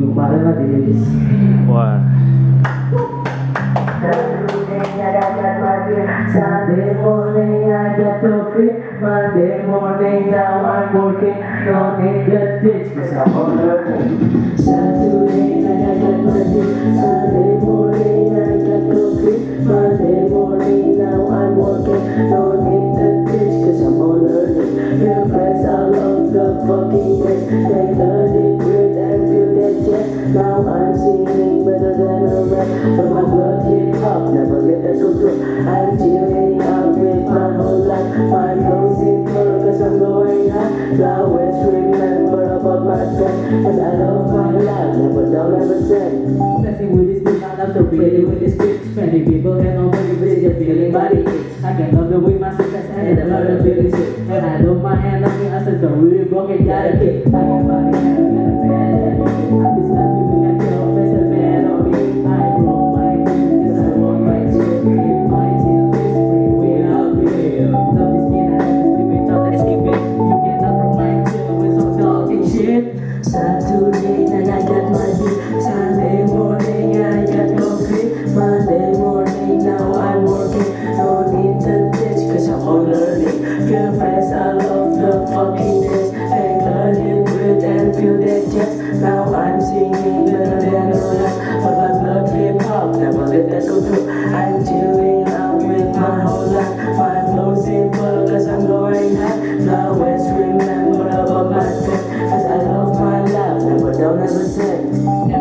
minggu kemarin lah dirilis. Wah. Sunday morning I get to free. Monday morning now I'm working. No need to teach cause I'm on learning. Saturday night I get my deal. Sunday morning I get to free. Monday morning now I'm working. No need to teach cause I'm on learning. Feel fresh all of the fucking days. They learning great and feel that jet. Now I'm singing better than a rap. But my blood hip hop never let that go through. I'm chilling out with my whole life. My flow simple cause I'm going high. Always remember about my friend. Cause I love my life, never down, never sad. Messing with this bitch, I love to really with this bitch. Many people have no money, but you're feeling body itch. I can love the way my success and a lot of feeling shit. And I don't mind hand on me, I said don't really broke it, gotta kick. I can body and I got a bad attitude. I be stuck with me, I can't face a man on me. I broke my brain cause I want my shit. Keep my team this way, we out here. Love is me, I have to sleep it, not let's keep it. You cannot remind you with some talking shit. Saturday night I got my beat. Sunday morning I got coffee. Monday morning now I'm working. No need to teach cause I'm all learning. Feel fresh all of the fucking days. Ain't learning great and feel that jazz. Now I'm singing better than a rap. But my blood hip hop never let that go through. I'm chilling out with my whole life. My flow simple cause I'm going high. Always remember about my friend. Cause I love my life, never down, never sad.